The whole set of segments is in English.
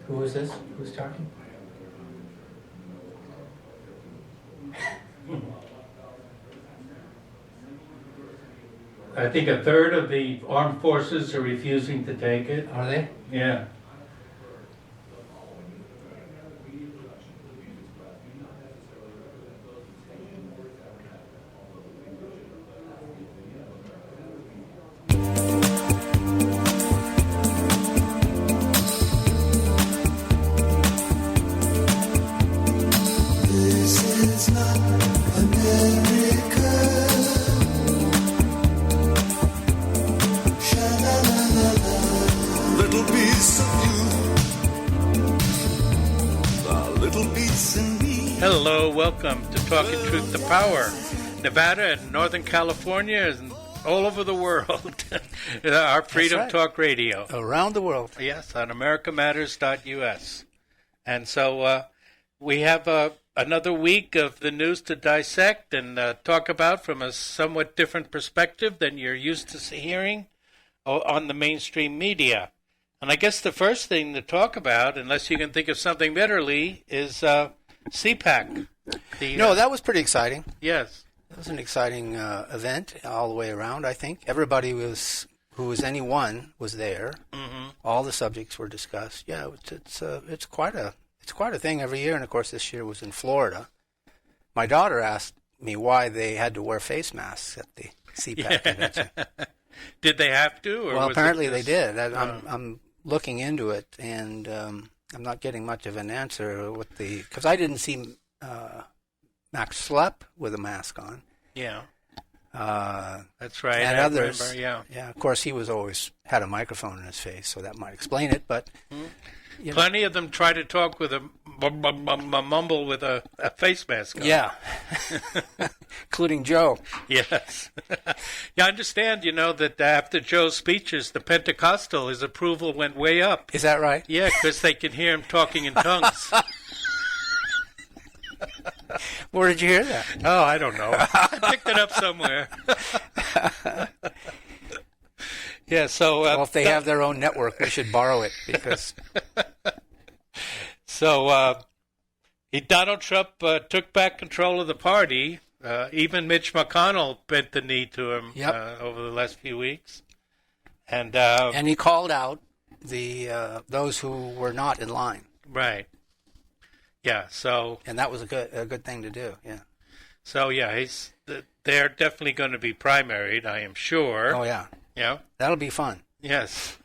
Who is this? Who's talking? I think a third of the armed forces are refusing to take it. Are they? Yeah. Hello, welcome to Talking Truth to Power, Nevada and Northern California and all over the world. Our Freedom right. Talk Radio. Around the world. Yes, on americamatters.us. And so we have another week of the news to dissect and talk about from a somewhat different perspective than you're used to hearing on the mainstream media. And I guess the first thing to talk about, unless you can think of something better, Lee, is CPAC. No, that was pretty exciting. Yes. It was an exciting event all the way around, I think. Everybody who was anyone was there. Mm-hmm. All the subjects were discussed. Yeah, it's quite a thing every year, and of course this year was in Florida. My daughter asked me why they had to wear face masks at the CPAC convention. Did they have to? Or well, was it they did. I'm looking into it, and I'm not getting much of an answer because I didn't see Max Slepp with a mask on. Yeah. That's right. And I others. remember, Yeah. Of course, he was always had a microphone in his face, so that might explain it. But plenty of them try to talk with a mumble with a face mask on. Yeah. Including Joe. Yes. Yeah, I understand, that after Joe's speeches, the Pentecostal, his approval went way up. Is that right? Yeah, because they can hear him talking in tongues. Where did you hear that? Oh, I don't know. I picked it up somewhere. Yeah, so... well, if they have their own network, we should borrow it, because... So, Donald Trump took back control of the party. Even Mitch McConnell bent the knee to him over the last few weeks. And he called out those who were not in line. Right. Yeah, so... And that was a good thing to do, yeah. So, yeah, they're definitely going to be primaried, I am sure. Oh, yeah. Yeah. That'll be fun. Yes.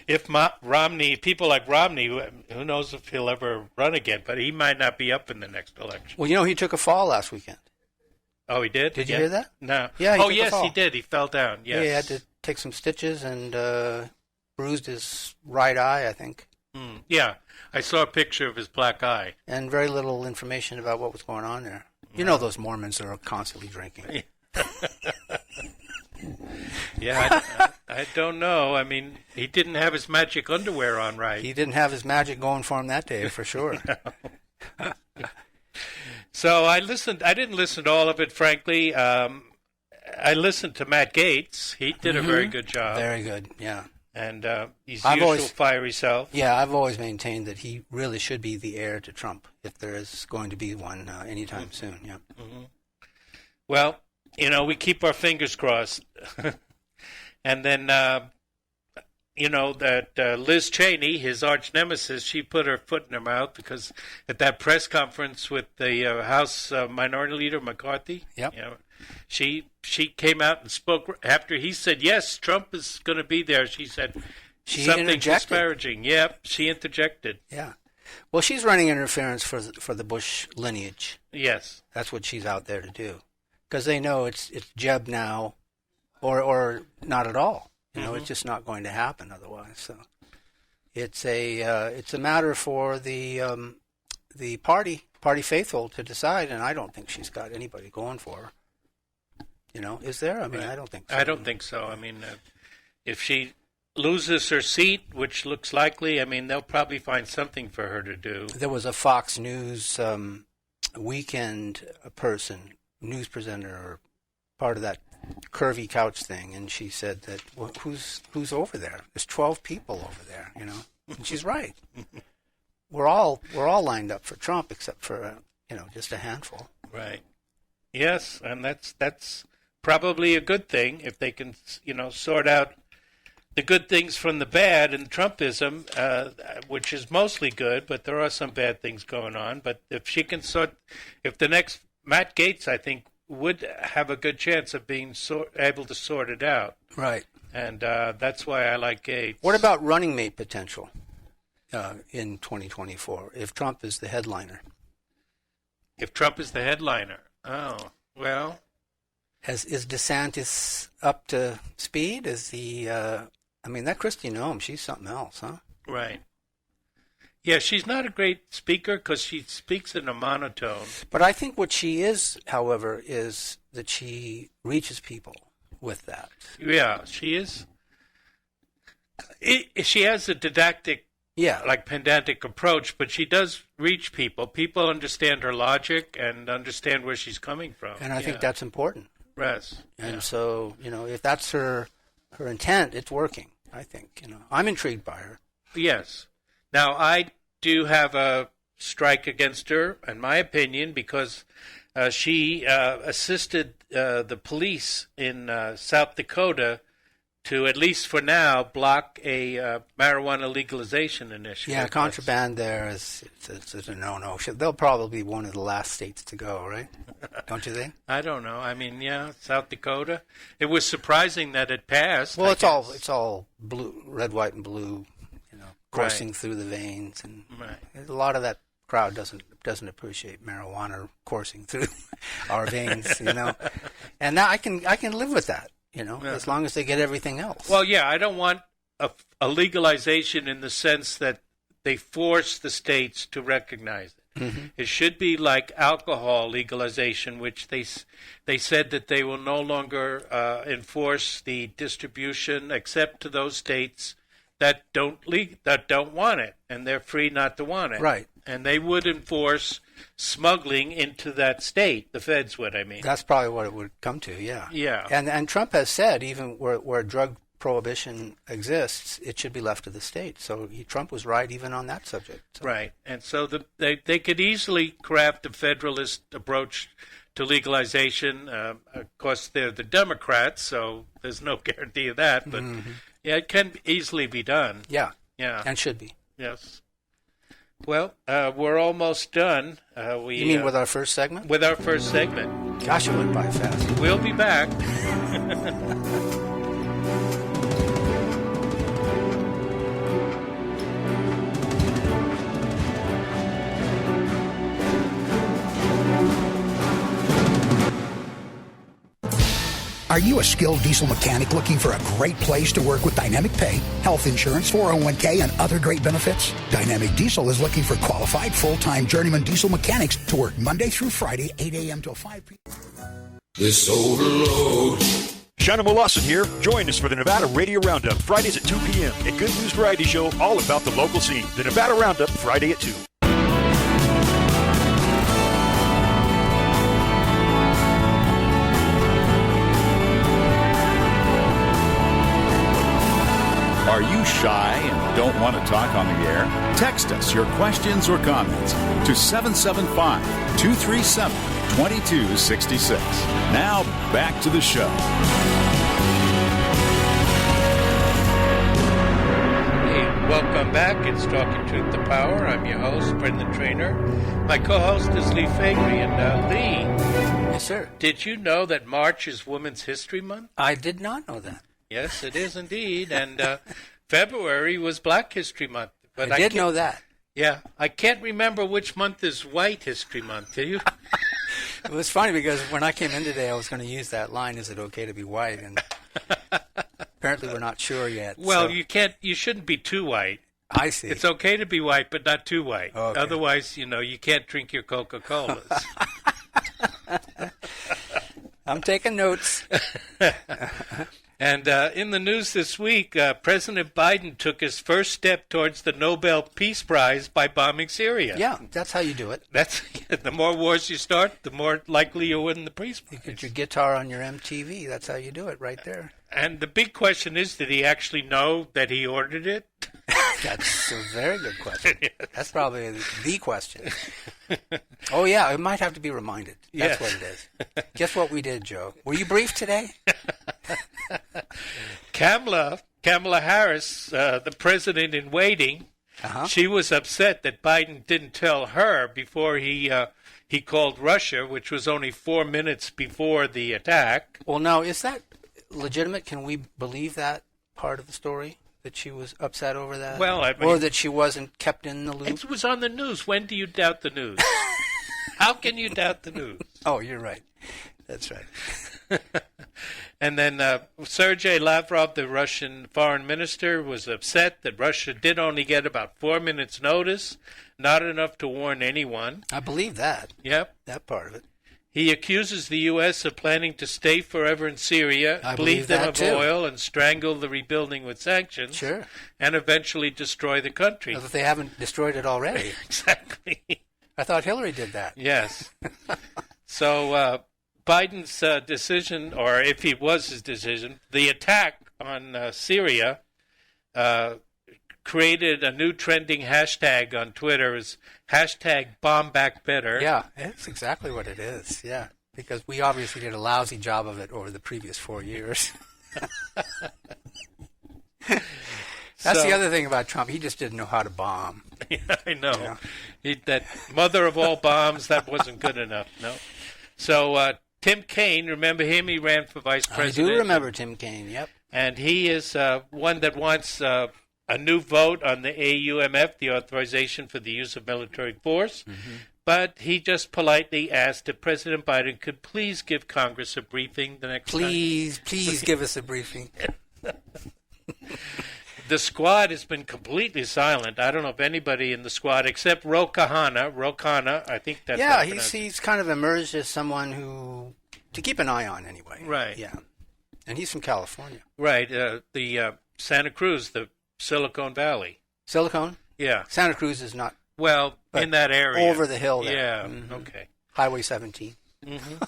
If Romney, people like Romney, who knows if he'll ever run again, but he might not be up in the next election. Well, he took a fall last weekend. Oh, he did? Did you hear that? No. Yeah, oh, yes, he did. He fell down, yes. Yeah, he had to take some stitches and bruised his right eye, I think. Yeah, I saw a picture of his black eye. And very little information about what was going on there. You know those Mormons that are constantly drinking. Yeah, I don't know. I mean, he didn't have his magic underwear on right. He didn't have his magic going for him that day, for sure. So I didn't listen to all of it, frankly. I listened to Matt Gaetz. He did a very good job. Very good, yeah. And his usual fiery self. Yeah, I've always maintained that he really should be the heir to Trump, if there is going to be one anytime soon, yeah. Mm-hmm. Well, we keep our fingers crossed. And then, that Liz Cheney, his arch nemesis, she put her foot in her mouth because at that press conference with the House Minority Leader McCarthy, she came out and spoke after he said, yes, Trump is going to be there. She said something disparaging. Yep, she interjected. Yeah. Well, she's running interference for the Bush lineage. Yes. That's what she's out there to do. Because they know it's Jeb now or not at all. It's just not going to happen otherwise. So it's a matter for the party faithful to decide, and I don't think she's got anybody going for her. Is there? I mean, I don't think so. I don't think so. I mean, if she loses her seat, which looks likely, I mean, they'll probably find something for her to do. There was a Fox News weekend news presenter, or part of that curvy couch thing, and she said that, well, who's over there? There's 12 people over there, And she's right. We're all lined up for Trump, except for just a handful. Right. Yes, and that's probably a good thing if they can sort out the good things from the bad in Trumpism, which is mostly good, but there are some bad things going on. But if she can if the next Matt Gaetz, I think, would have a good chance of being able to sort it out. Right. And that's why I like Gaetz. What about running mate potential in 2024 if Trump is the headliner? If Trump is the headliner. Oh, well. Is DeSantis up to speed? Is he... that Kristi Noem, she's something else, huh? Right. Yeah, she's not a great speaker because she speaks in a monotone. But I think what she is, however, is that she reaches people with that. Yeah, she is. She has a didactic, pedantic approach, but she does reach people. People understand her logic and understand where she's coming from. And I think that's important. Yes. And so, if that's her intent, it's working, I think. I'm intrigued by her. Yes. Now, I do have a strike against her, in my opinion, because she assisted the police in South Dakota to, at least for now, block a marijuana legalization initiative. Yeah, contraband there is a no-no. They'll probably be one of the last states to go, right? Don't you think? I don't know. South Dakota. It was surprising that it passed. Well, it's all blue, red, white, and blue, coursing through the veins, and a lot of that crowd doesn't appreciate marijuana coursing through our veins, And now I can live with that, as long as they get everything else. Well, yeah, I don't want a legalization in the sense that they force the states to recognize it. Mm-hmm. It should be like alcohol legalization, which they said that they will no longer enforce the distribution except to those states that don't want it, and they're free not to want it. Right. And they would enforce smuggling into that state. The feds would, I mean. That's probably what it would come to, yeah. Yeah. And Trump has said even where drug prohibition exists, it should be left to the states. So Trump was right even on that subject. So. Right. And so they could easily craft a federalist approach to legalization. Of course, they're the Democrats, so there's no guarantee of that. But, yeah, it can easily be done. Yeah. Yeah. And should be. Yes. Well, we're almost done. You mean with our first segment? With our first segment. Gosh, it went by fast. We'll be back. Are you a skilled diesel mechanic looking for a great place to work with dynamic pay, health insurance, 401k, and other great benefits? Dynamic Diesel is looking for qualified full-time journeyman diesel mechanics to work Monday through Friday, 8 a.m. till 5 p.m. This overload. Shannon Lawson here. Join us for the Nevada Radio Roundup, Fridays at 2 p.m. A good news variety show all about the local scene. The Nevada Roundup, Friday at 2. Are you shy and don't want to talk on the air? Text us your questions or comments to 775-237-2266. Now, back to the show. Hey, welcome back. It's Talking Truth to Power. I'm your host, Brendan Trainer. My co-host is Lee Faegre. And Lee. Yes, sir. Did you know that March is Women's History Month? I did not know that. Yes, it is indeed. And February was Black History Month. But I did know that. Yeah. I can't remember which month is White History Month. Do you? It was funny because when I came in today, I was going to use that line, is it okay to be white? And apparently we're not sure yet. Well, so. You shouldn't be too white. I see. It's okay to be white, but not too white. Okay. Otherwise, you can't drink your Coca-Colas. I'm taking notes. And in the news this week, President Biden took his first step towards the Nobel Peace Prize by bombing Syria. Yeah, that's how you do it. The more wars you start, the more likely you'll win the Peace Prize. You get your guitar on your MTV. That's how you do it right there. And the big question is, did he actually know that he ordered it? That's a very good question. That's probably the question. Oh, yeah, it might have to be reminded. That's what it is. Guess what we did, Joe? Were you briefed today? Kamala Harris, the president in waiting, she was upset that Biden didn't tell her before he called Russia, which was only 4 minutes before the attack. Well, now, is that legitimate? Can we believe that part of the story? That she was upset over that? Well, I mean, or that she wasn't kept in the loop? It was on the news. When do you doubt the news? How can you doubt the news? Oh, you're right. That's right. And then Sergei Lavrov, the Russian foreign minister, was upset that Russia did only get about 4 minutes' notice, not enough to warn anyone. I believe that. Yep. That part of it. He accuses the U.S. of planning to stay forever in Syria, bleed them of oil, and strangle the rebuilding with sanctions, and eventually destroy the country. Well, if they haven't destroyed it already. Exactly. I thought Hillary did that. Yes. So Biden's decision, or if it was his decision, the attack on Syria created a new trending hashtag on Twitter as #BombBackBetter. Yeah, that's exactly what it is. Yeah, because we obviously did a lousy job of it over the previous 4 years. That's the other thing about Trump. He just didn't know how to bomb. Yeah, I know. Yeah. That mother of all bombs, that wasn't good enough. No. So Tim Kaine, remember him? He ran for vice president. I do remember Tim Kaine, yep. And he is one that wants a new vote on the AUMF, the authorization for the use of military force. Mm-hmm. But he just politely asked if President Biden could please give Congress a briefing the next time. Please give us a briefing. The squad has been completely silent. I don't know if anybody in the squad, except Ro Khanna, I think that's... Yeah, he's kind of emerged as someone who, to keep an eye on anyway. Right. Yeah. And he's from California. Right. The Santa Cruz, the Silicon Valley. Silicon? Yeah. Santa Cruz is not... Well, in that area. Over the hill there. Yeah, mm-hmm. Okay. Highway 17. Mm-hmm.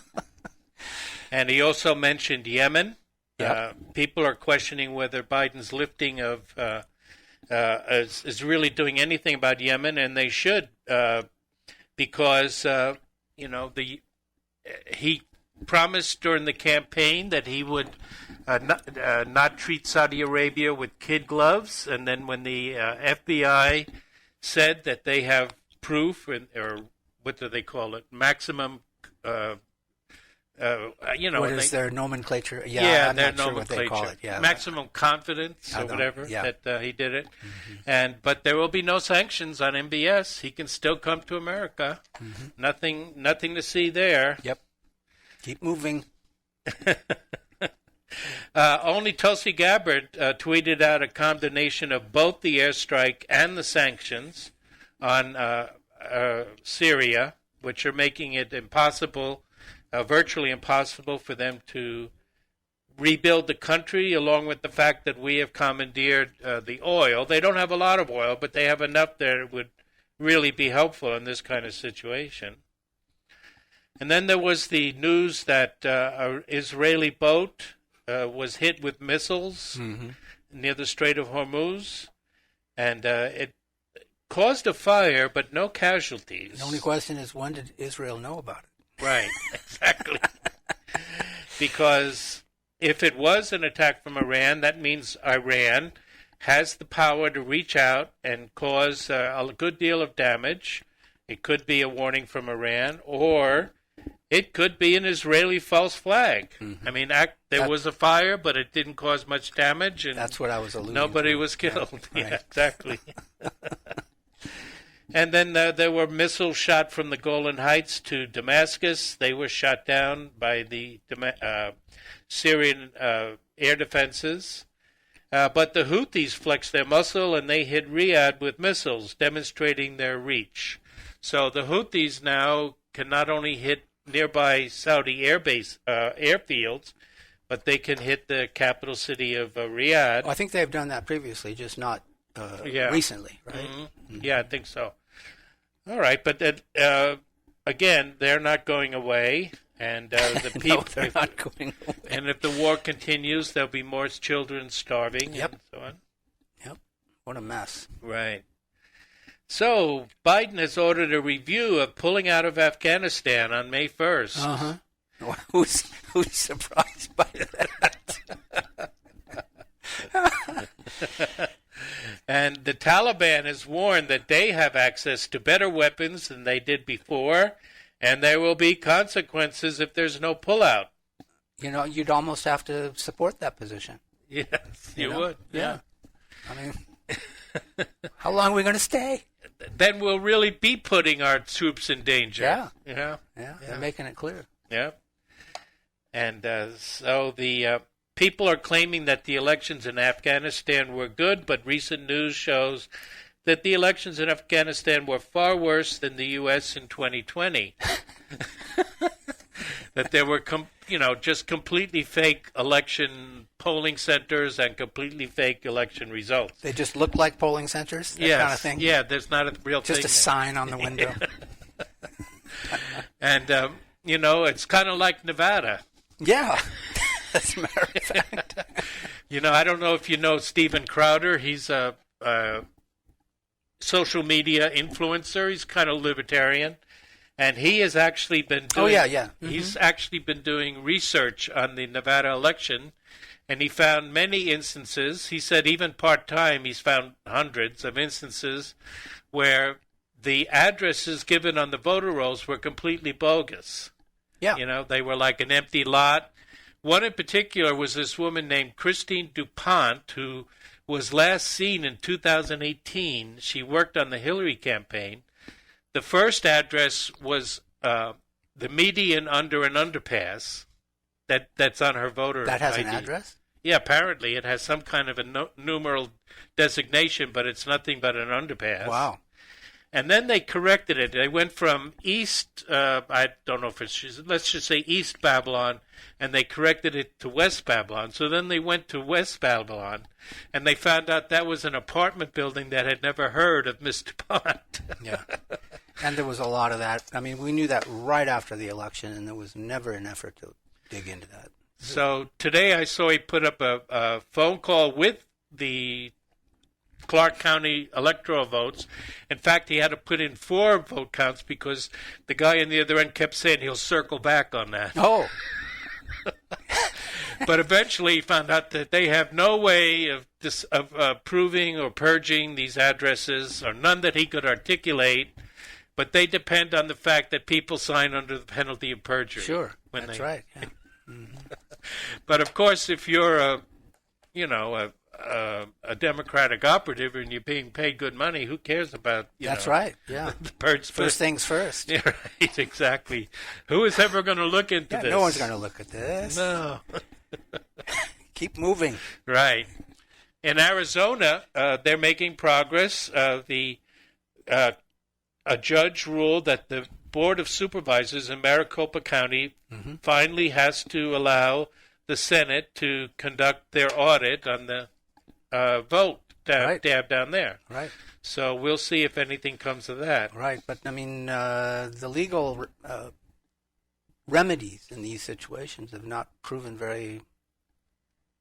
And he also mentioned Yemen. Yep. People are questioning whether Biden's lifting of is really doing anything about Yemen, and they should, because he promised during the campaign that he would not treat Saudi Arabia with kid gloves, and then when the FBI said that they have proof, or what do they call it, maximum. What is their nomenclature? Yeah, I'm their not sure nomenclature. what they call it. Yeah, maximum confidence or whatever that he did it. Mm-hmm. But there will be no sanctions on MBS. He can still come to America. Mm-hmm. Nothing to see there. Yep. Keep moving. Only Tulsi Gabbard tweeted out a condemnation of both the airstrike and the sanctions on Syria, which are making it impossible. Virtually impossible for them to rebuild the country, along with the fact that we have commandeered the oil. They don't have a lot of oil, but they have enough that it would really be helpful in this kind of situation. And then there was the news that an Israeli boat was hit with missiles near the Strait of Hormuz, and it caused a fire, but no casualties. The only question is, when did Israel know about it? Right, exactly. Because if it was an attack from Iran, that means Iran has the power to reach out and cause a good deal of damage. It could be a warning from Iran, or it could be an Israeli false flag. Mm-hmm. I mean, there was a fire, but it didn't cause much damage. And that's what I was alluding to. Nobody was killed. Yeah, right. Yeah, exactly. And then there were missiles shot from the Golan Heights to Damascus. They were shot down by the Syrian air defenses. But the Houthis flexed their muscle, and they hit Riyadh with missiles, demonstrating their reach. So the Houthis now can not only hit nearby Saudi airfields, but they can hit the capital city of Riyadh. Well, I think they've done that previously, just not recently, right? Mm-hmm. Mm-hmm. Yeah, I think so. All right, but again, they're not going away, and the people. No, they're not going away. And if the war continues, there'll be more children starving, yep. and so on. Yep. What a mess. Right. So Biden has ordered a review of pulling out of Afghanistan on May 1st. Uh-huh. Who's surprised by that? And the Taliban has warned that they have access to better weapons than they did before, and there will be consequences if there's no pullout. You'd almost have to support that position. Yes, you would. Yeah. I mean, how long are we going to stay? Then we'll really be putting our troops in danger. Yeah. They're making it clear. Yeah. And so the people are claiming that the elections in Afghanistan were good, but recent news shows that the elections in Afghanistan were far worse than the U.S. in 2020. That there were, just completely fake election polling centers and completely fake election results. They just look like polling centers, that kind of thing? Yeah, there's not a real thing. Just a sign on the window. And, it's kind of like Nevada. Yeah, as a matter of fact. I don't know if you know Steven Crowder. He's a social media influencer. He's kind of libertarian. And he has actually been doing, Mm-hmm. He's actually been doing research on the Nevada election, and he found many instances. He said even part-time he's found hundreds of instances where the addresses given on the voter rolls were completely bogus. Yeah. They were like an empty lot. One in particular was this woman named Kristi DuPont, who was last seen in 2018. She worked on the Hillary campaign. The first address was the median under an underpass. That's on her voter ID. That has an address? Yeah, apparently. It has some kind of a numeral designation, but it's nothing but an underpass. Wow. And then they corrected it. They went from East, I don't know if it's, let's just say East Babylon, and they corrected it to West Babylon. So then they went to West Babylon, and they found out that was an apartment building that had never heard of Miss DuPont. Yeah. And there was a lot of that. I mean, we knew that right after the election, and there was never an effort to dig into that. So today I saw he put up a phone call with the Clark County electoral votes. In fact, he had to put in 4 vote counts because the guy on the other end kept saying he'll circle back on that. Oh. But eventually he found out that they have no way of proving or purging these addresses, or none that he could articulate, but they depend on the fact that people sign under the penalty of perjury. Sure, that's right. Yeah. Mm-hmm. But of course, if you're a Democratic operative and you're being paid good money, who cares about That's right. Yeah. the purge? First things first. Yeah, right. Exactly. Who is ever going to look into this? No one's going to look at this. No. Keep moving. Right. In Arizona, they're making progress. A judge ruled that the Board of Supervisors in Maricopa County finally has to allow the Senate to conduct their audit on the vote down there. Right. So we'll see if anything comes of that. Right. But, I mean, the legal remedies in these situations have not proven very,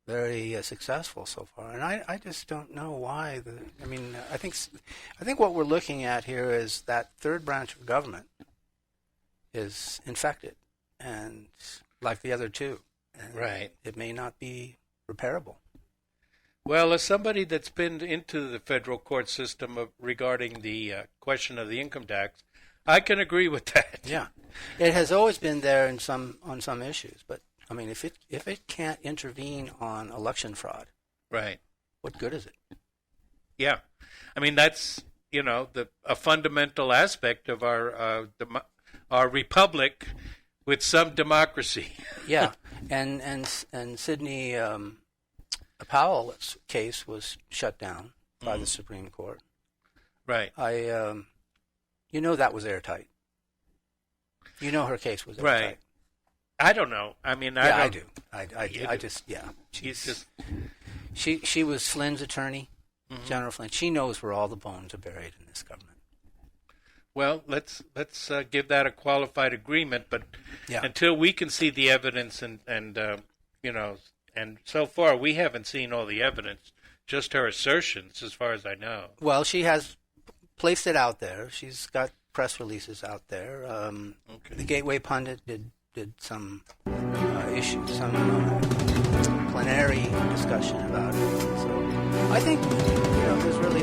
very successful so far. And I just don't know why. I think what we're looking at here is that third branch of government is infected, and like the other two. And right. It may not be repairable. Well, as somebody that's been into the federal court system regarding the question of the income tax, I can agree with that. Yeah, it has always been there on some issues, but I mean, if it can't intervene on election fraud, right? What good is it? Yeah, I mean that's a fundamental aspect of our republic with some democracy. Yeah, and Sidney Powell's case was shut down by the Supreme Court. Right. That was airtight. Her case was airtight. Right. I don't know. I mean, I do. I just. She was Flynn's attorney, General Flynn. She knows where all the bones are buried in this government. Well, let's give that a qualified agreement, but until we can see the evidence and so far we haven't seen all the evidence just her assertions, as far as I know. Well, she has placed it out there. She's got press releases out there. The Gateway Pundit did some plenary discussion about it. So I think there's really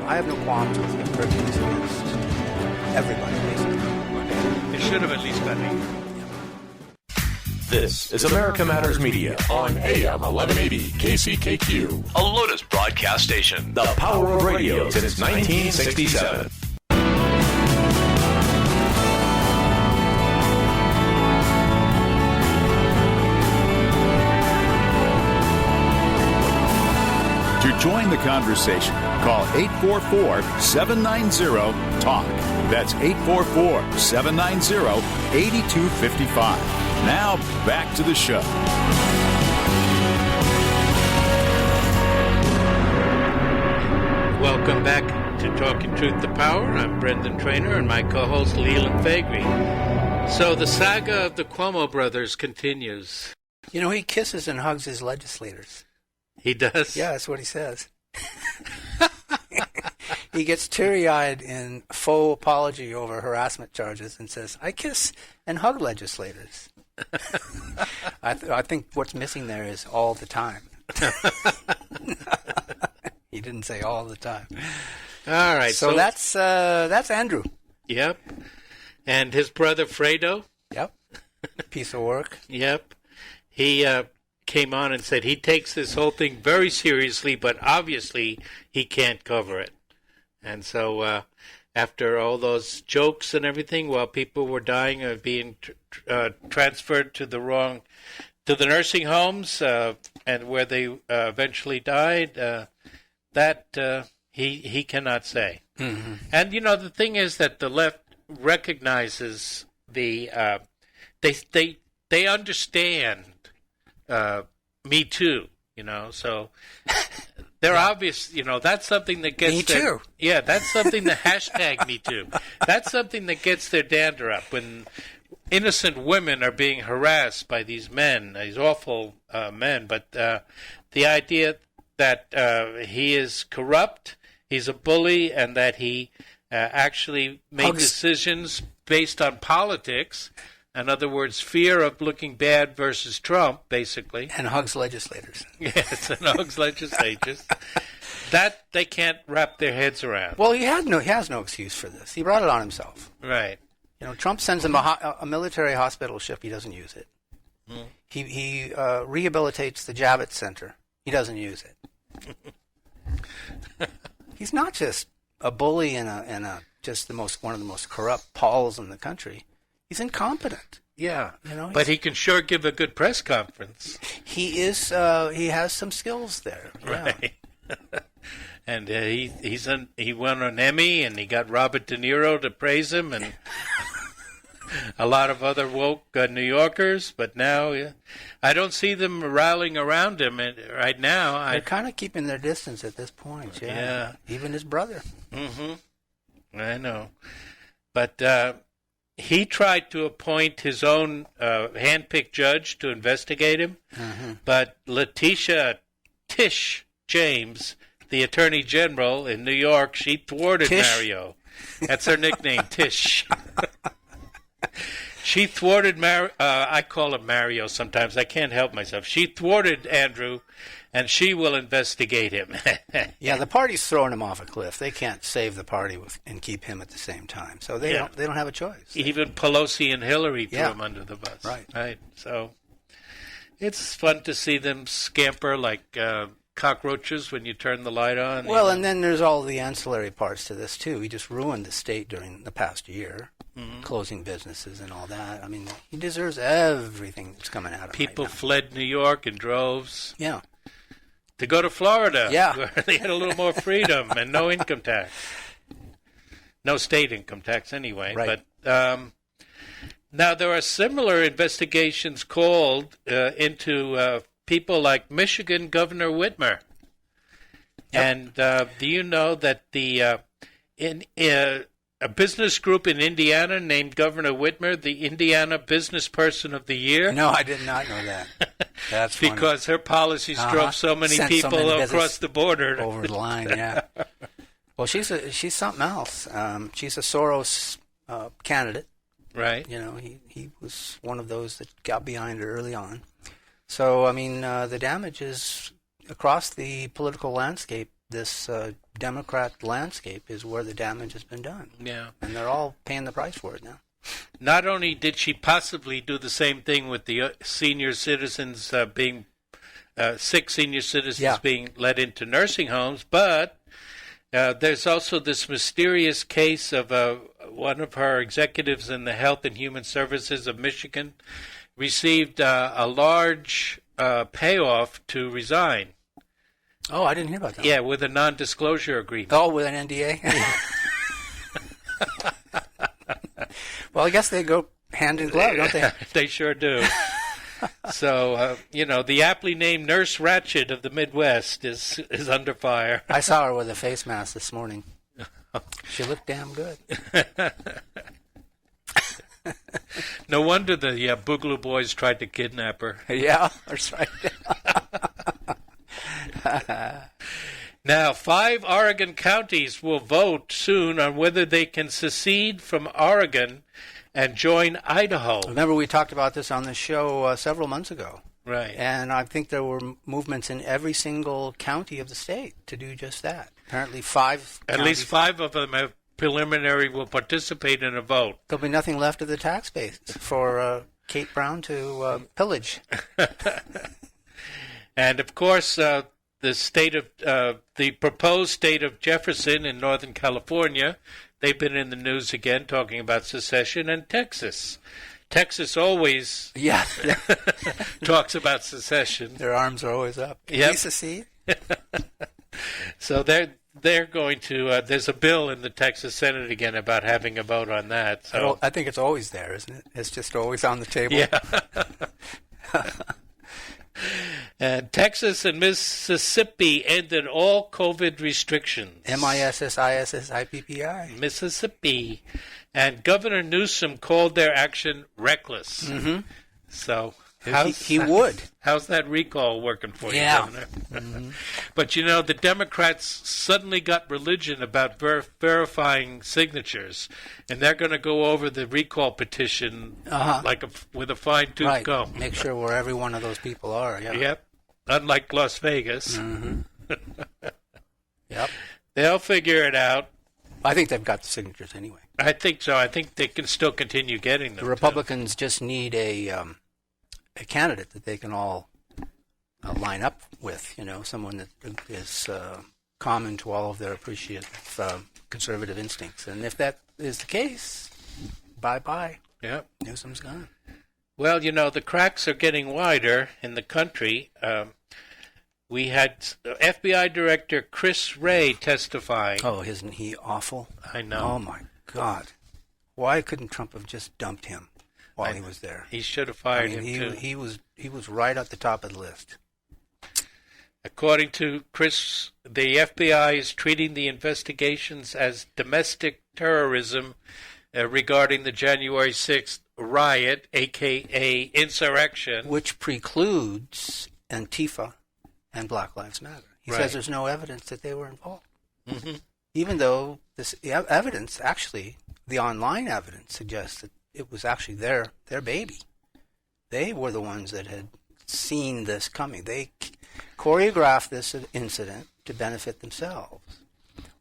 I have no qualms with him prejudice against everybody, basically. It should have at least been me. This is America Matters Media on AM 1180 KCKQ, a Lotus broadcast station. The power of radio since 1967. To join the conversation, call 844-790-TALK. That's 844-790-8255. Now, back to the show. Welcome back to Talking Truth to Power. I'm Brendan Traynor and my co-host Leland Faegre. So the saga of the Cuomo brothers continues. He kisses and hugs his legislators. He does? Yeah, that's what he says. He gets teary-eyed in faux apology over harassment charges and says, I kiss and hug legislators. I think what's missing there is all the time. He didn't say all the time. All right. So that's Andrew. Yep. And his brother Fredo. Yep. Piece of work. Yep. He came on and said he takes this whole thing very seriously, but obviously he can't cover it. And so after all those jokes and everything, while people were dying or being transferred to the nursing homes and where they eventually died, that he cannot say. Mm-hmm. And the thing is that the left recognizes they understand Me Too, so. They're obvious, that's something that gets Me too. Yeah, that's something the hashtag Me Too. That's something that gets their dander up when innocent women are being harassed by these men, these awful men. But the idea that he is corrupt, he's a bully, and that he actually made decisions based on politics. In other words, fear of looking bad versus Trump, basically. And hugs legislators. Yes, and hugs legislators. That they can't wrap their heads around. Well, he has no excuse for this. He brought it on himself. Right. Trump sends him a military hospital ship. He doesn't use it. Mm. He rehabilitates the Javits Center. He doesn't use it. He's not just a bully and just one of the most corrupt Pauls in the country. He's incompetent. Yeah, but he can sure give a good press conference. He is. He has some skills there. Yeah. Right. And he won an Emmy, and he got Robert De Niro to praise him, and a lot of other woke New Yorkers. But now, I don't see them rallying around him right now. They're kind of keeping their distance at this point. Yeah. Even his brother. Mm-hmm. I know, but. He tried to appoint his own hand-picked judge to investigate him, but Letitia Tish James, the Attorney General in New York, she thwarted Mario. That's her nickname, Tish. She thwarted I call him Mario sometimes. I can't help myself. She thwarted Andrew, and she will investigate him. Yeah, the party's throwing him off a cliff. They can't save the party and keep him at the same time. So they don't have a choice. Even Pelosi and Hillary threw him under the bus. Right. So it's fun to see them scamper like cockroaches when you turn the light on. Well, and then there's all the ancillary parts to this, too. He just ruined the state during the past year. Mm-hmm. Closing businesses and all that. I mean, he deserves everything that's coming out of him. People fled New York in droves. Yeah. To go to Florida. Yeah. Where they had a little more freedom and no income tax. No state income tax anyway. Right. But now there are similar investigations called into people like Michigan Governor Whitmer. Yep. And do you know that a business group in Indiana named Governor Whitmer the Indiana Business Person of the Year? No, I did not know that. That's funny. Because her policies drove so many Sent people so many across the border. over the line, yeah. Well, she's something else. She's a Soros candidate. Right. You know, he was one of those that got behind her early on. So, I mean, the damage is across the political landscape. This Democrat landscape is where the damage has been done. Yeah. And they're all paying the price for it now. Not only did she possibly do the same thing with the senior citizens sick senior citizens being led into nursing homes, but there's also this mysterious case of one of her executives in the Health and Human Services of Michigan received a large payoff to resign. Oh, I didn't hear about that. Yeah, with a non-disclosure agreement. Oh, with an NDA? Well, I guess they go hand in glove, don't they? They sure do. So, the aptly named Nurse Ratchet of the Midwest is under fire. I saw her with a face mask this morning. She looked damn good. No wonder the Boogaloo Boys tried to kidnap her. Yeah, that's right. Now, 5 Oregon counties will vote soon on whether they can secede from Oregon and join Idaho. Remember, we talked about this on the show several months ago. Right. And I think there were movements in every single county of the state to do just that. Apparently 5 At least 5 of them have preliminary will participate in a vote. There'll be nothing left of the tax base for Kate Brown to pillage. And, of course, the proposed state of Jefferson in Northern California, they've been in the news again talking about secession, and Texas. Texas always talks about secession. Their arms are always up. Yep. We secede? So they're going to. There's a bill in the Texas Senate again about having a vote on that. So I think it's always there, isn't it? It's just always on the table. Yeah. And Texas and Mississippi ended all COVID restrictions. MISSISSIPPI. Mississippi. And Governor Newsom called their action reckless. Mm-hmm. So he would. How's that recall working for you, Yeah. Governor? Mm-hmm. But, the Democrats suddenly got religion about verifying signatures, and they're going to go over the recall petition with a fine-tooth comb. Make sure where every one of those people are. Yeah. Yep. Unlike Las Vegas. Mm-hmm. Yep. They'll figure it out. I think they've got the signatures anyway. I think so. I think they can still continue getting them. The Republicans just need a candidate that they can all line up with, someone that is common to all of their appreciative conservative instincts. And if that is the case, bye-bye. Yep. Newsom's gone. Well, the cracks are getting wider in the country. We had FBI Director Wray testifying. Oh, isn't he awful? I know. Oh, my God. Why couldn't Trump have just dumped him while he was there? He should have fired him, too. He was right at the top of the list. According to Chris, the FBI is treating the investigations as domestic terrorism regarding the January 6th riot, a.k.a. insurrection. Which precludes Antifa and Black Lives Matter. He says there's no evidence that they were involved. Mm-hmm. Even though this evidence, actually, the online evidence suggests that it was actually their baby. They were the ones that had seen this coming. They choreographed this incident to benefit themselves,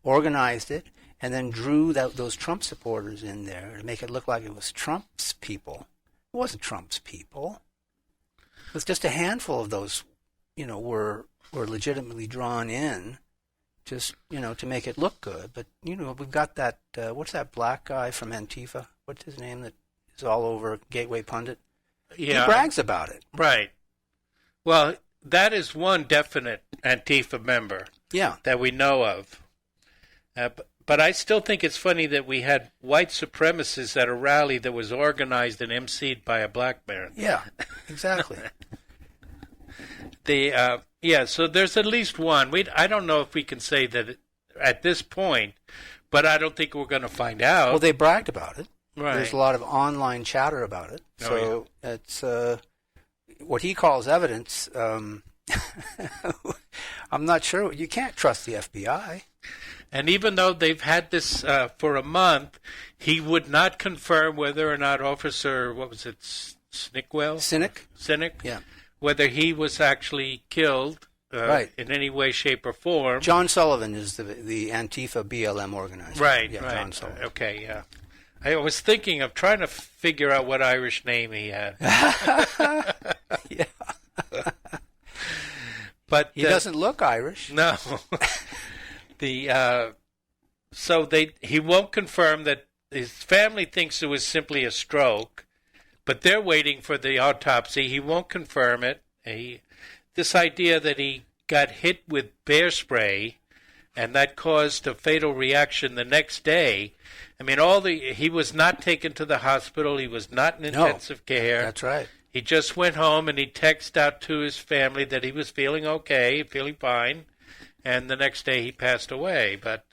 organized it, and then drew those Trump supporters in there to make it look like it was Trump's people. It wasn't Trump's people. It was just a handful of those, were legitimately drawn in just, to make it look good. But, we've got that, what's that black guy from Antifa? What's his name that is all over Gateway Pundit? Yeah. He brags about it. Right. Well, that is one definite Antifa member that we know of. But I still think it's funny that we had white supremacists at a rally that was organized and emceed by a black man. Yeah, exactly. So there's at least one. I don't know if we can say that at this point, but I don't think we're going to find out. Well, they bragged about it. Right. There's a lot of online chatter about it. So it's, what he calls evidence, I'm not sure. You can't trust the FBI. And even though they've had this for a month, he would not confirm whether or not Officer, what was it, Cynic? Yeah. Whether he was actually killed in any way, shape, or form. John Sullivan is the Antifa BLM organizer. Right, yeah, right. John Sullivan. Okay, yeah. I was thinking of trying to figure out what Irish name he had. Yeah. But he doesn't look Irish. No. He won't confirm that his family thinks it was simply a stroke, but they're waiting for the autopsy. He won't confirm it. This idea that he got hit with bear spray and that caused a fatal reaction the next day. I mean, he was not taken to the hospital. He was not in intensive care. That's right. He just went home and he texted out to his family that he was feeling okay, feeling fine. And the next day he passed away. But,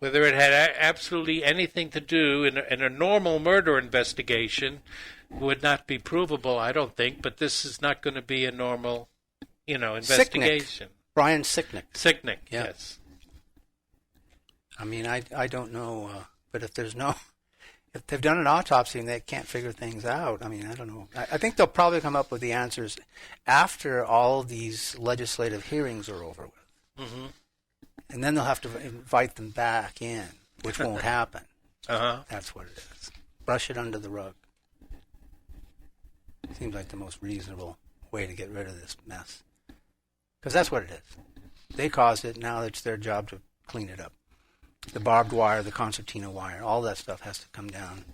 whether it had absolutely anything to do in a normal murder investigation would not be provable, I don't think. But this is not going to be a normal, investigation. Sicknick. Brian Sicknick. Sicknick, yeah. Yes. I mean, I don't know, but if they've done an autopsy and they can't figure things out, I mean, I don't know. I think they'll probably come up with the answers after all these legislative hearings are over with. Mm-hmm. And then they'll have to invite them back in, which won't happen. Uh-huh. That's what it is. Brush it under the rug. Seems like the most reasonable way to get rid of this mess. Because that's what it is. They caused it, now it's their job to clean it up. The barbed wire, the concertina wire, all that stuff has to come down,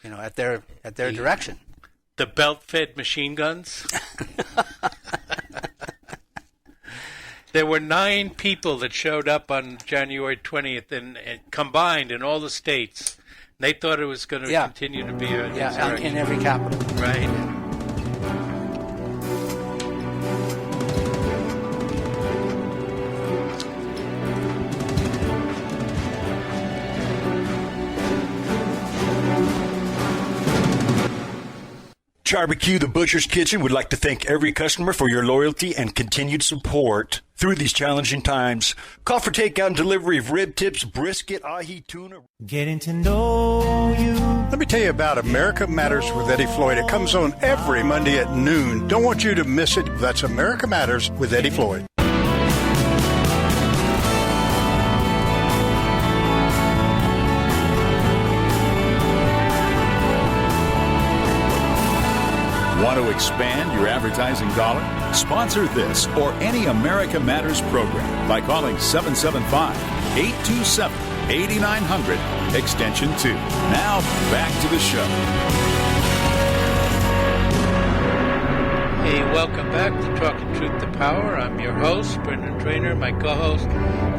at their direction. The belt-fed machine guns. There were 9 people that showed up on January 20th and combined in all the states. They thought it was going to continue to be a in every capital. Right. Barbecue, the Butcher's Kitchen, would like to thank every customer for your loyalty and continued support through these challenging times. Call for takeout and delivery of rib tips, brisket, ahi, tuna. Getting to know you. Let me tell you about America Matters with Eddie Floyd. It comes on every Monday at noon. Don't want you to miss it. That's America Matters with Eddie Floyd. Want to expand your advertising dollar? Sponsor this or any America Matters program by calling 775-827-8900, extension 2. Now, back to the show. Hey, welcome back to Talking Truth to Power. I'm your host, Brendan Traynor, my co-host,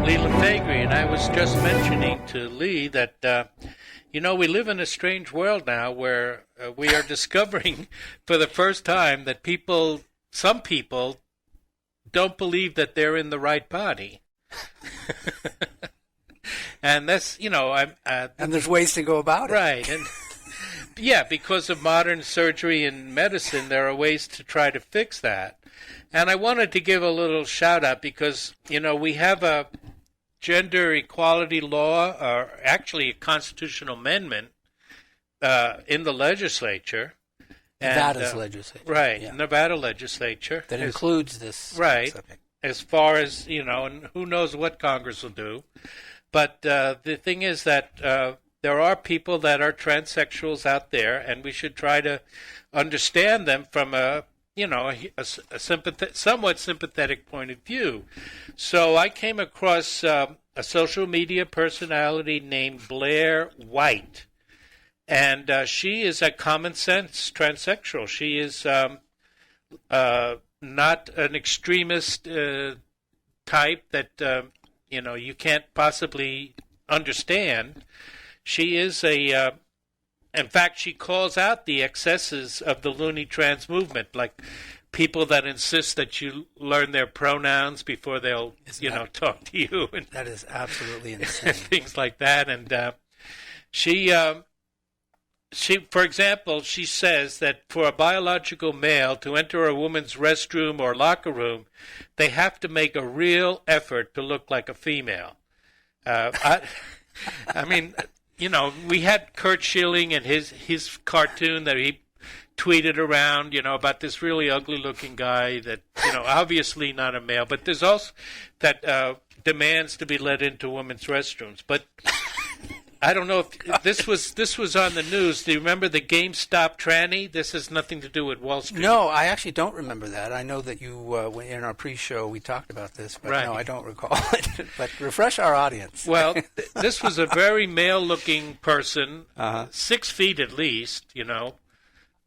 Leland Faegre, and I was just mentioning to Lee that we live in a strange world now where we are discovering for the first time that some people don't believe that they're in the right body. And that's, and there's ways to go about it. Right. And yeah, because of modern surgery and medicine, there are ways to try to fix that. And I wanted to give a little shout out because, we have a gender equality law, or actually a constitutional amendment in the legislature. Nevada's legislature. Right, yeah. Nevada legislature. That includes this right, subject. As far as, and who knows what Congress will do. But the thing is that there are people that are transsexuals out there, and we should try to understand them from a somewhat sympathetic point of view. So I came across a social media personality named Blair White, and she is a common sense transsexual. She is not an extremist type that you can't possibly understand. She is in fact, she calls out the excesses of the loony trans movement, like people that insist that you learn their pronouns before they'll, talk to you. And that is absolutely insane. Things like that. And she for example, she says that for a biological male to enter a woman's restroom or locker room, they have to make a real effort to look like a female. I mean, we had Kurt Schilling and his cartoon that he tweeted around, about this really ugly-looking guy that, obviously not a male. But there's also that demands to be let into women's restrooms. But I don't know if this was on the news. Do you remember the GameStop tranny? This has nothing to do with Wall Street. No, I actually don't remember that. I know that you, in our pre-show, we talked about this, but right. No, I don't recall it. But refresh our audience. Well, this was a very male-looking person, 6 feet at least,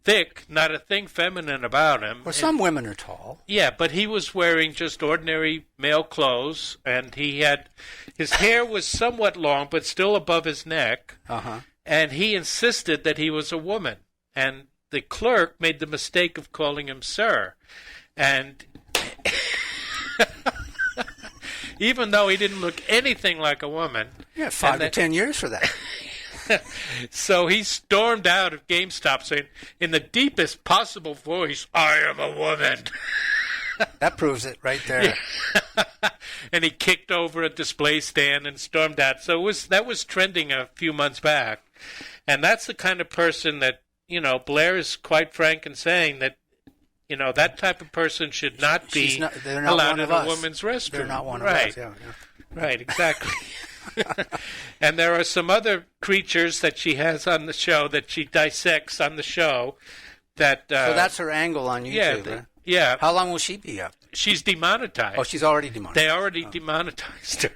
thick, not a thing feminine about him. Well, some women are tall. Yeah, but he was wearing just ordinary male clothes, and his hair was somewhat long, but still above his neck, and he insisted that he was a woman. And the clerk made the mistake of calling him sir. And even though he didn't look anything like a woman... Yeah, 5 to 10 years for that. So he stormed out of GameStop saying, in the deepest possible voice, "I am a woman." That proves it right there. Yeah. And he kicked over a display stand and stormed out. So that was trending a few months back. And that's the kind of person that, Blair is quite frank in saying that, that type of person should not be allowed in a woman's restroom. They're not one of us. Yeah. Right, exactly. And there are some other creatures that she has on the show that she dissects on the show. So that's her angle on YouTube. Yeah, right? Yeah. How long will she be up? She's demonetized. Oh, she's already demonetized. They already demonetized her.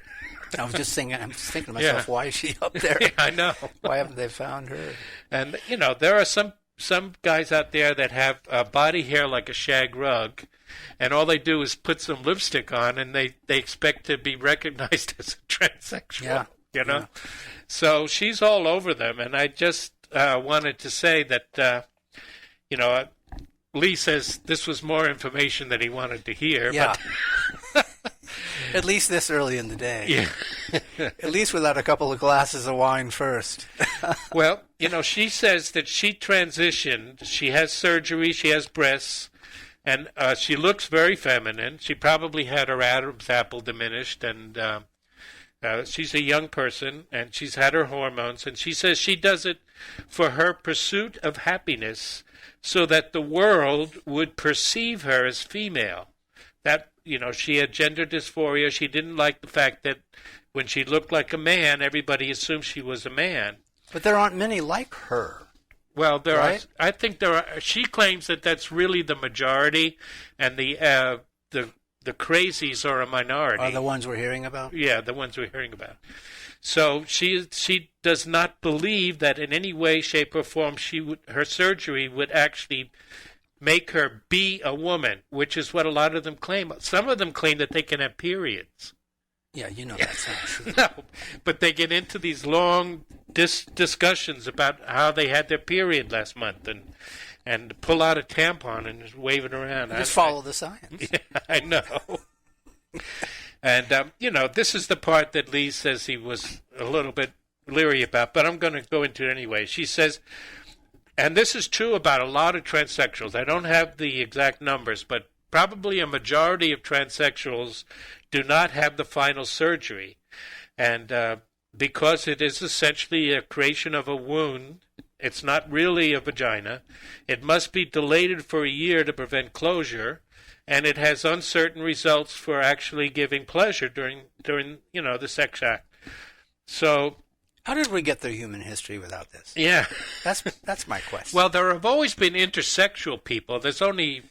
I'm just thinking to myself, why is she up there? Yeah, I know. Why haven't they found her? And there are some guys out there that have body hair like a shag rug. And all they do is put some lipstick on, and they expect to be recognized as a transsexual. Yeah. So she's all over them, and I just wanted to say that, Lee says this was more information than he wanted to hear. Yeah. But at least this early in the day. Yeah. At least without a couple of glasses of wine first. Well, she says that she transitioned. She has surgery. She has breasts. And she looks very feminine. She probably had her Adam's apple diminished, and she's a young person, and she's had her hormones. And she says she does it for her pursuit of happiness so that the world would perceive her as female. That, she had gender dysphoria. She didn't like the fact that when she looked like a man, everybody assumed she was a man. But there aren't many like her. Well, right? I think there are. She claims that that's really the majority, and the crazies are a minority. Are the ones we're hearing about? Yeah, the ones we're hearing about. So she does not believe that in any way, shape, or form her surgery would actually make her be a woman, which is what a lot of them claim. Some of them claim that they can have periods. Yeah, that's not true. No, but they get into these long discussions about how they had their period last month and pull out a tampon and just wave it around. Just follow the science. Yeah, I know. And, this is the part that Lee says he was a little bit leery about, but I'm going to go into it anyway. She says, and this is true about a lot of transsexuals. I don't have the exact numbers, but probably a majority of transsexuals do not have the final surgery. And because it is essentially a creation of a wound, it's not really a vagina. It must be dilated for a year to prevent closure, and it has uncertain results for actually giving pleasure during the sex act. So, how did we get through human history without this? Yeah, that's my question. Well, there have always been intersexual people. There's only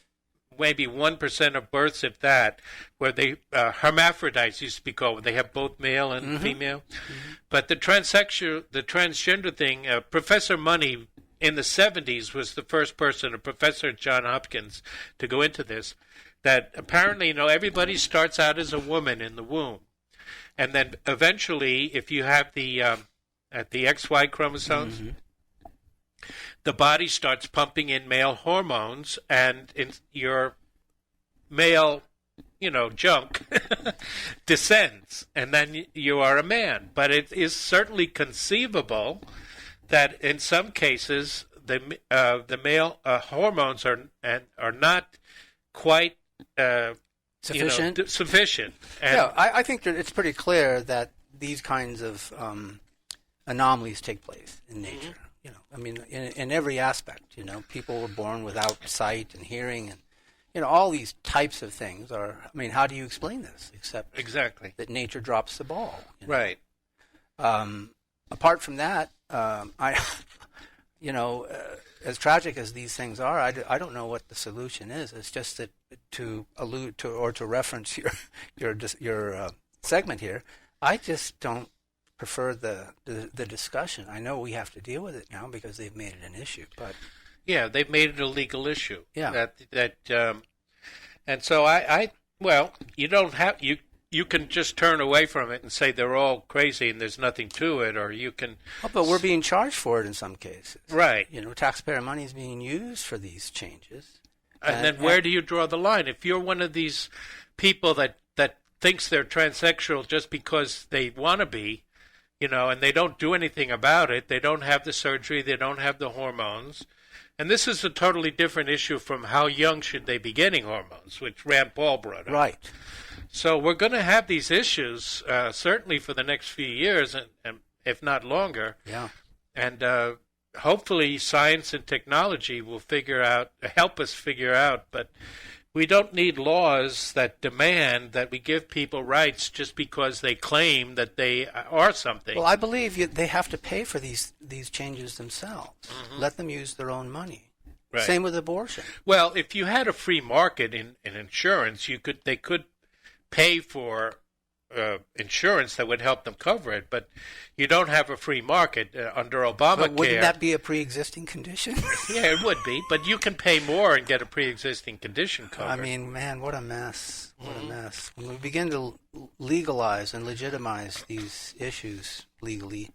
maybe 1% of births, if that, where they hermaphrodites used to be called. They have both male and female. Mm-hmm. But the transgender thing, Professor Money in the 70s was the first person, a professor at Johns Hopkins, to go into this. That apparently, everybody starts out as a woman in the womb, and then eventually, if you have the XY chromosomes. Mm-hmm. The body starts pumping in male hormones, and your male, junk descends, and then you are a man. But it is certainly conceivable that in some cases the male hormones are not quite sufficient. Sufficient. And yeah, I think that it's pretty clear that these kinds of anomalies take place in nature. You know, I mean, in every aspect. You know, people were born without sight and hearing, and you know, all these types of things are. I mean, how do you explain this except exactly that nature drops the ball? You know? Right. Apart from that, as tragic as these things are, I don't know what the solution is. It's just that to allude to or to reference your segment here, I just don't prefer the discussion. I know we have to deal with it now because they've made it an issue, but yeah, they've made it a legal issue. Yeah. And so you don't have you can just turn away from it and say they're all crazy and there's nothing to it, or you can. Oh, but we're being charged for it in some cases. Right. You know, taxpayer money is being used for these changes. And then where do you draw the line? If you're one of these people that thinks they're transsexual just because they want to be, you know, and they don't do anything about it, they don't have the surgery, they don't have the hormones. And this is a totally different issue from how young should they be getting hormones, which Rand Paul brought up. Right. So we're going to have these issues certainly for the next few years, and if not longer. Yeah. And hopefully science and technology will help us figure out. But we don't need laws that demand that we give people rights just because they claim that they are something. Well, I believe they have to pay for these changes themselves. Mm-hmm. Let them use their own money. Right. Same with abortion. Well, if you had a free market in insurance, they could pay for insurance that would help them cover it, but you don't have a free market under Obamacare. But wouldn't that be a pre-existing condition? Yeah, it would be, but you can pay more and get a pre-existing condition covered. I mean, man, what a mess. What a mess. When we begin to legalize and legitimize these issues legally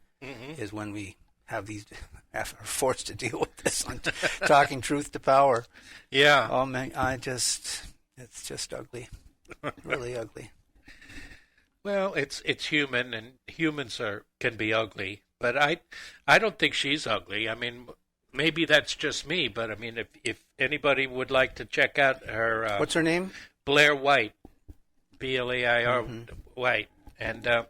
is when we are forced to deal with this on talking truth to power. Yeah. Oh, man, it's just ugly. Really ugly. Well, it's human, and humans can be ugly, but I don't think she's ugly. I mean, maybe that's just me, but I mean, if anybody would like to check out her, what's her name? Blair White, Blair White, and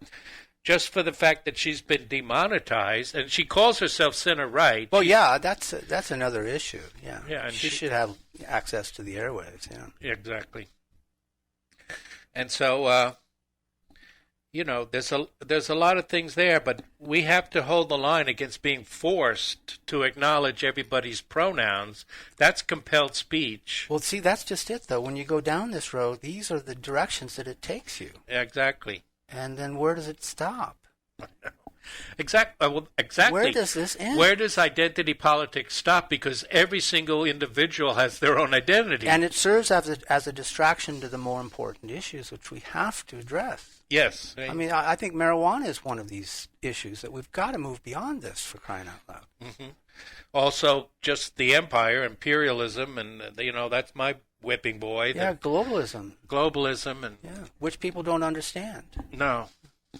just for the fact that she's been demonetized, and she calls herself center right. Well, yeah, that's another issue. Yeah, yeah, and she should have access to the airwaves. Yeah, exactly. And so, you know, there's a lot of things there, but we have to hold the line against being forced to acknowledge everybody's pronouns. That's compelled speech. Well, see, that's just it, though. When you go down this road, these are the directions that it takes you. Exactly. And then where does it stop? Exactly. Where does this end? Where does identity politics stop? Because every single individual has their own identity. And it serves as a distraction to the more important issues, which we have to address. Yes. I mean, I think marijuana is one of these issues that we've got to move beyond this, for crying out loud. Mm-hmm. Also, just the empire, imperialism, and, you know, that's my whipping boy. Yeah, globalism. Globalism. And yeah, which people don't understand. No.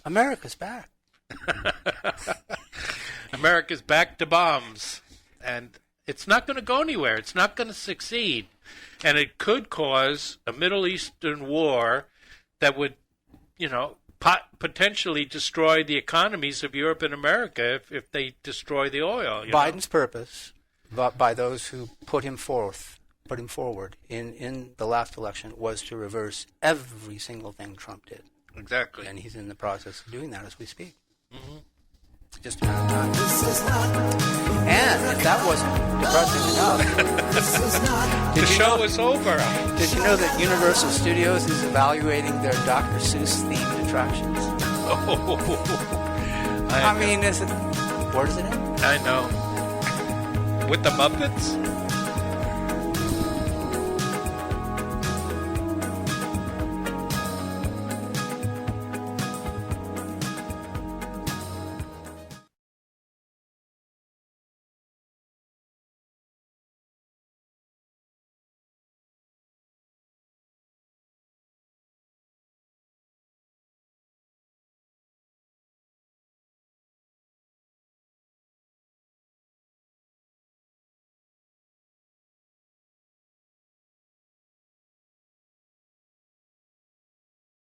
America's back. America's back to bombs, and it's not going to go anywhere. It's not going to succeed, and it could cause a Middle Eastern war that would, you know, potentially destroy the economies of Europe and America if they destroy the oil. Biden's purpose, by those who put him forward in the last election, was to reverse every single thing Trump did. Exactly, and he's in the process of doing that as we speak. Mm-hmm. Just a matter of time. And if that wasn't depressing enough, the show is over. Did you know that Universal Studios is evaluating their Dr. Seuss themed attractions? Oh, I mean, where does it end? I know. With the Muppets?